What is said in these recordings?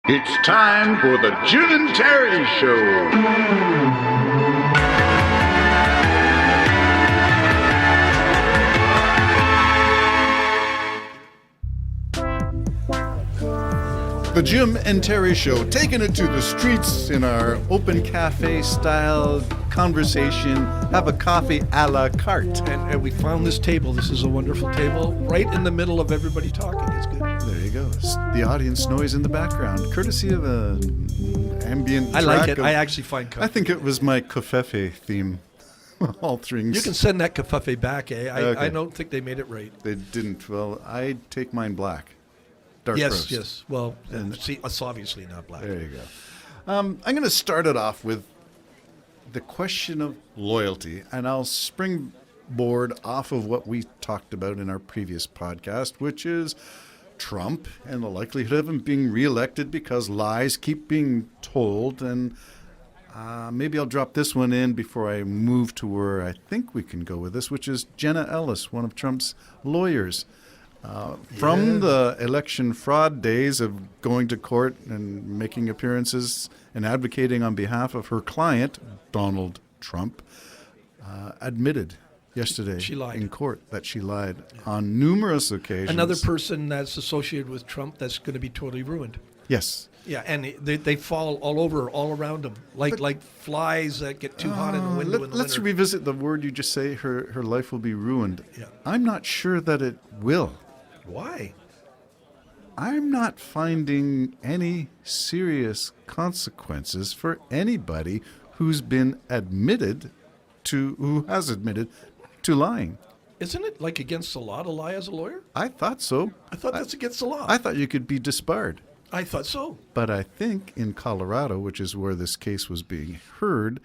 It's time for the Jim and Terry Show. The Jim and Terry Show, taking it to the streets in our open cafe style conversation, have a coffee a la carte. And we found this table. This is a wonderful table right in the middle of everybody talking. It's good. There you go. The audience noise in the background, courtesy of an ambient I track like it. of- I actually find I think it was my Covfefe theme. All things. you can send that Covfefe back, eh? Okay. I don't think they made it right. They didn't. Well, I take mine black. Dark Yes, roast. yes. Well, see, it's obviously not black. There you go. I'm going to start it off with the question of loyalty, and I'll springboard off of what we talked about in our previous podcast, which is Trump and the likelihood of him being reelected because lies keep being told. And maybe I'll drop this one in before I move to where I think we can go with this, which is Jenna Ellis, one of Trump's lawyers. From the election fraud days of going to court and making appearances and advocating on behalf of her client, Donald Trump, admitted yesterday She lied. in court that she lied on numerous occasions. Another person that's associated with Trump that's going to be totally ruined. Yes. Yeah, and they fall all around him, like flies that get too hot in the window in the Let's winter. revisit the word you just say, her life will be ruined. Yeah. I'm not sure that it will. Why? I'm not finding any serious consequences for anybody who has admitted to lying. Isn't it like against the law to lie as a lawyer? I thought so. I thought that's against the law. I thought you could be disbarred. I thought so. But I think in Colorado, which is where this case was being heard,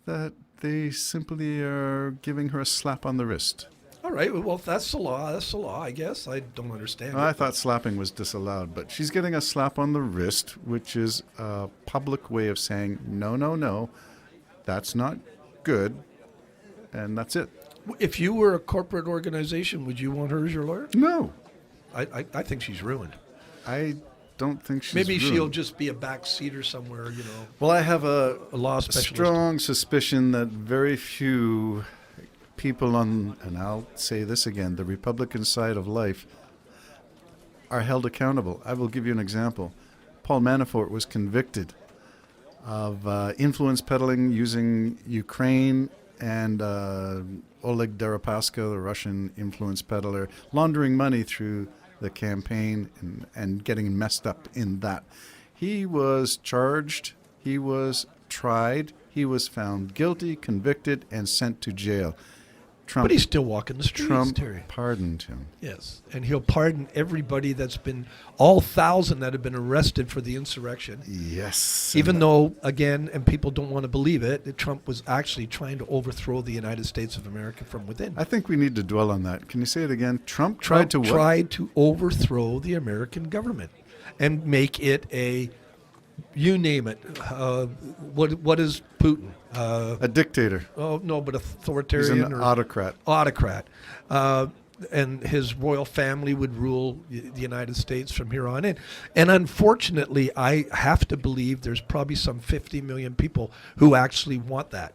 that they simply are giving her a slap on the wrist. All right. Well, if that's the law, that's the law, I guess. I don't understand. I it. thought slapping was disallowed, but she's getting a slap on the wrist, which is a public way of saying, no, that's not good, and that's it. If you were a corporate organization, would you want her as your lawyer? No, I think she's ruined. I don't think she's Maybe she'll ruined. just be a backseater somewhere, Well, I have a law specialist. strong suspicion that very few people on, and I'll say this again, the Republican side of life are held accountable. I will give you an example. Paul Manafort was convicted of influence peddling using Ukraine and Oleg Deripaska, the Russian influence peddler, laundering money through the campaign and getting messed up in that. He was charged, he was tried, he was found guilty, convicted, and sent to jail. Trump, But he's still walking the streets, Trump Terry. pardoned him. Yes, and he'll pardon everybody that's been, all 1,000 that have been arrested for the insurrection. Yes. Even though, again, and people don't want to believe it, that Trump was actually trying to overthrow the United States of America from within. I think we need to dwell on that. Can you say it again? Trump tried to what? tried to overthrow the American government and make it you name it. What is Putin? A dictator. Oh no, but He's authoritarian an or autocrat. autocrat. And his royal family would rule the United States from here on in. And unfortunately, I have to believe there's probably some 50 million people who actually want that.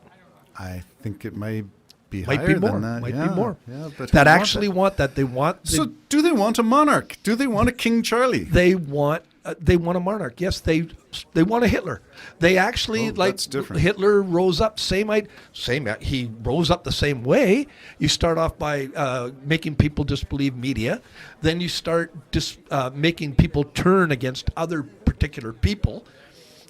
I think it might be Might higher be more. than that. Might Yeah, be more. Yeah, but That who actually want that. They want. So do they want a monarch? Do they want a King Charlie? They want a monarch. Yes, they want a Hitler. They actually Oh, like that's different. Hitler rose up he rose up the same way. You start off by making people disbelieve media, then you start making people turn against other particular people,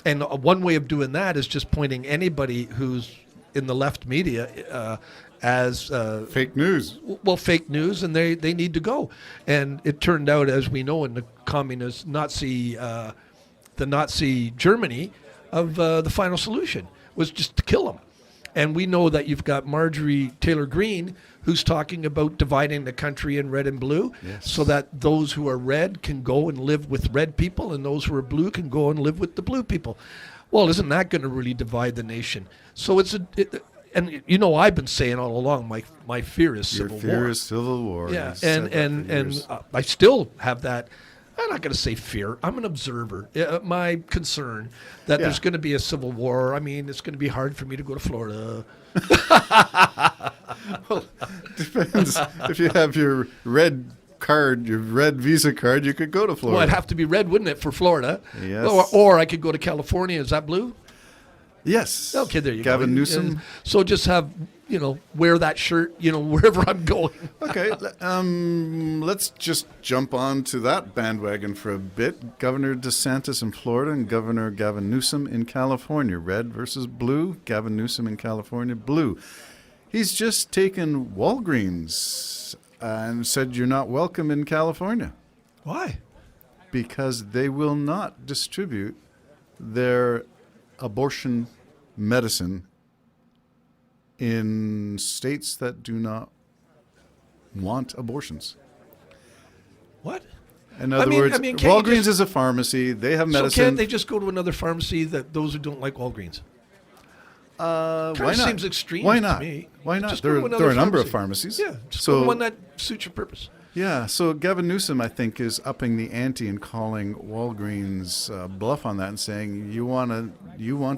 and one way of doing that is just pointing anybody who's in the left media as Fake news. well, fake news, and they need to go. And it turned out, as we know, in the communist Nazi Germany, of the final solution was just to kill them. And we know that you've got Marjorie Taylor Greene, who's talking about dividing the country in red and blue, Yes. so that those who are red can go and live with red people, and those who are blue can go and live with the blue people. Well, isn't that going to really divide the nation? So and I've been saying all along, my fear is Your civil fear war. is civil war. Yeah, You've said that for and years. I still have that I'm not going to say fear. I'm an observer. My concern that Yeah. there's going to be a civil war. I mean, it's going to be hard for me to go to Florida. Depends. If you have your red card, your red Visa card, you could go to Well, Florida. it'd have to be red, wouldn't it, for Florida? Yes. Or I could go to California. Is that blue? Yes. Okay, there you go. Gavin Newsom. So just have, wear that shirt, wherever I'm going. Okay, let's just jump on to that bandwagon for a bit. Governor DeSantis in Florida and Governor Gavin Newsom in California. Red versus blue. Gavin Newsom in California, blue. He's just taken Walgreens and said you're not welcome in California Why? because they will not distribute their abortion medicine in states that do not want abortions. What? In other mean- words, I mean, can't you Walgreens just- is a pharmacy. They have So medicine. can't they just go to another pharmacy that those who don't like Walgreens? Why Kinda not? seems extreme Why to not? me. Why not? Just go There, to another there are a number of pharmacy. pharmacies. Yeah, just go to So one that suits your purpose. yeah, so Gavin Newsom, I think, is upping the ante and calling Walgreens bluff on that and saying you want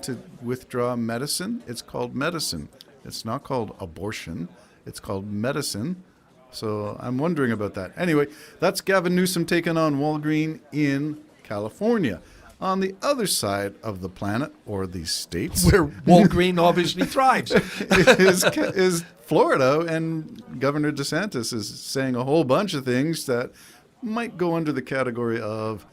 to withdraw medicine. It's called medicine. It's not called abortion. It's called medicine. So I'm wondering about that. Anyway, that's Gavin Newsom taking on Walgreen in California. On the other side of the planet, or the states, Where Walgreen obviously thrives. is Florida, and Governor DeSantis is saying a whole bunch of things that might go under the category of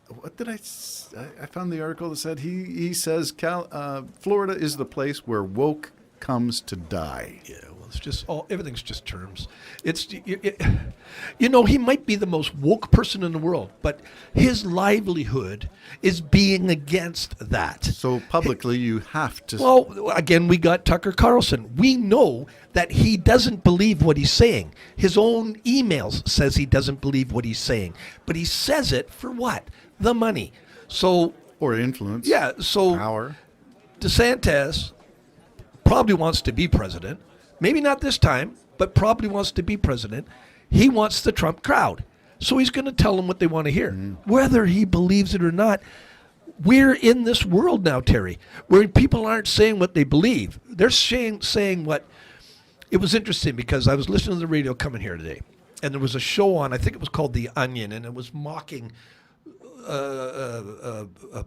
what did I found the article that said he says Florida is the place where woke comes to die. Yeah, well, it's just everything's just terms. He might be the most woke person in the world, but his livelihood is being against that. So publicly, you have to. Well, again, we got Tucker Carlson. We know that he doesn't believe what he's saying. His own emails says he doesn't believe what he's saying, but he says it for what? The money. So or influence. yeah, so Power. DeSantis probably wants to be president. Maybe not this time, but probably wants to be president. He wants the Trump crowd. So he's going to tell them what they want to hear. Whether he believes it or not, we're in this world now, Terry, where people aren't saying what they believe. They're saying what... It was interesting because I was listening to the radio coming here today, and there was a show on, I think it was called The Onion, and it was mocking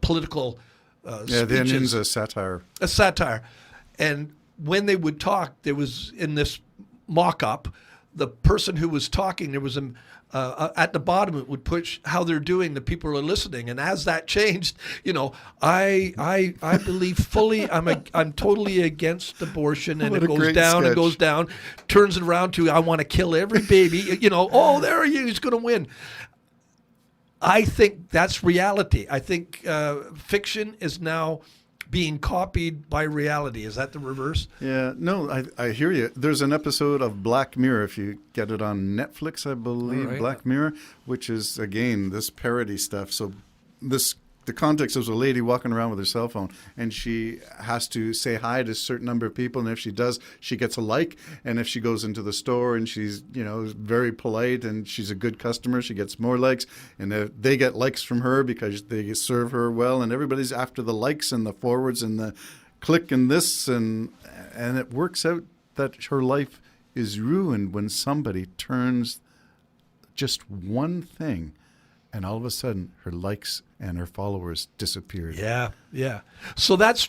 political Yeah, the speeches. Onion's a satire. A satire. And when they would talk, there was in this mock-up, the person who was talking, there was at the bottom it would push how they're doing. The people are listening, and as that changed, I believe fully. I'm totally against abortion, and What it a goes great down and sketch. goes down, turns it around to I want to kill every baby. Oh, there he is, he's going to win. I think that's reality. I think fiction is now being copied by reality. Is that the reverse? Yeah, no, I hear you. There's an episode of Black Mirror, if you get it on Netflix, I believe, All right. Black Mirror, which is, again, this parody stuff. So the context is a lady walking around with her cell phone, and she has to say hi to a certain number of people, and if she does, she gets a like. And if she goes into the store and she's, very polite and she's a good customer, she gets more likes. And they get likes from her because they serve her well, and everybody's after the likes and the forwards and the click and this, and it works out that her life is ruined when somebody turns just one thing, and all of a sudden her likes and her followers disappeared. Yeah. So that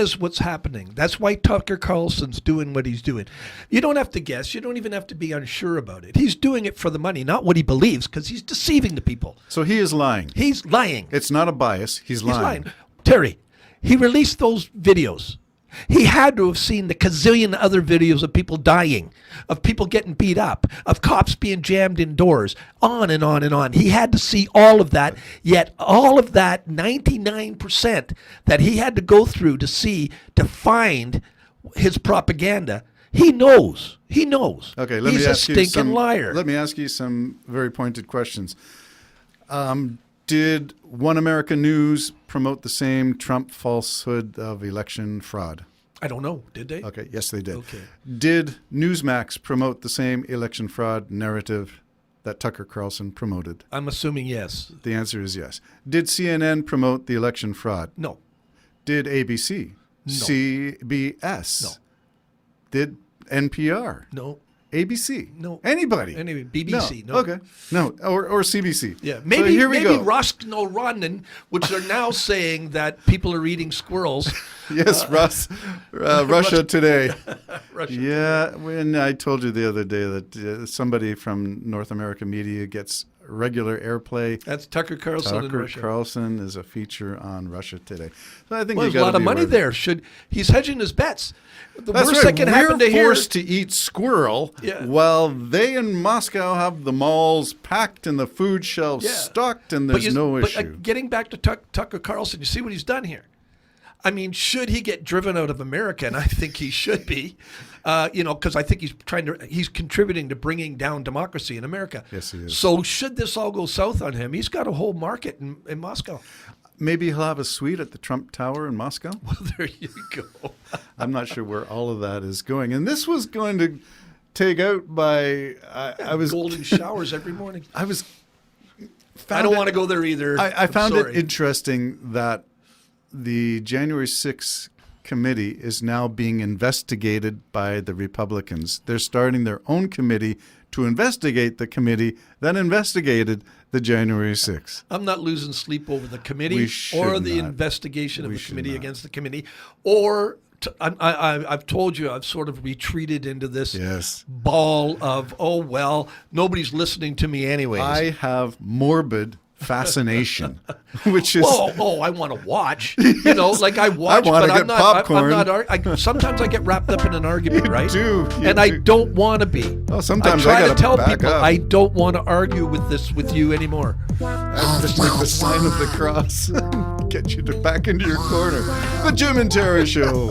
is what's happening. That's why Tucker Carlson's doing what he's doing. You don't have to guess. You don't even have to be unsure about it. He's doing it for the money, not what he believes, because he's deceiving the people. So he is lying. He's lying. It's not a bias. He's lying. Terry, he released those videos. He had to have seen the gazillion other videos of people dying, of people getting beat up, of cops being jammed indoors, on and on and on. He had to see all of that, yet all of that 99% that he had to go through to find his propaganda, he knows. He knows. Okay, let He's me a ask you stinking some. liar. Let me ask you some very pointed questions. Did One America News promote the same Trump falsehood of election fraud? I don't know. Did they? Okay, yes, they did. Okay. Did Newsmax promote the same election fraud narrative that Tucker Carlson promoted? I'm assuming yes. The answer is yes. Did CNN promote the election fraud? No. Did ABC? No. CBS? No. Did NPR? No. ABC? No. Anybody? Anyway, BBC. No. Okay. No. Or CBC. Yeah, So maybe here we maybe go. Roscoe-Ronan, which are now saying that people are eating squirrels. Yes, Russia Today. Russia Yeah, when I told you the other day that somebody from North America Media gets regular airplay. That's Tucker Carlson in Tucker Russia. Carlson is a feature on Russia Today. So I think Well, you there's a gotta lot of be money aware of that. there. He's hedging his bets. The That's worst right. that can We're happen to here. forced to eat squirrel Yeah. while they in Moscow have the malls packed and the food shelves Yeah. stocked, and there's no issue. Getting back to Tucker Carlson, you see what he's done here. I mean, should he get driven out of America? And I think he should be, because I think he's contributing to bringing down democracy in America. Yes, he is. So should this all go south on him, he's got a whole market in Moscow. Maybe he'll have a suite at the Trump Tower in Moscow. Well, there you go. I'm not sure where all of that is going. And this was going to take out by I was Golden showers every morning. I was. I don't want to go there either. I found sorry. it interesting that the January 6th committee is now being investigated by the Republicans. They're starting their own committee to investigate the committee that investigated the January 6th. I'm not losing sleep over the We committee should or the not. investigation of We the should committee not. against the committee, or I've told you I've sort of retreated into this Yes. ball of, oh, well, nobody's listening to me anyways. I have morbid fascination, which is I want to watch. You know, like I watch, wanna but get I'm not. popcorn. I'm not. Sometimes I get wrapped up in an argument, right? do, you and I do. don't want to be. Well, sometimes I I try to gotta tell back people up. I don't want to argue with you anymore. I have to make the sign of the cross and get you back into your corner. The Jim and Terry Show.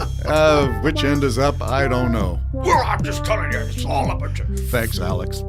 Which end is up, I don't know. Well, I'm just telling you, it's all up to you. Thanks, Alex.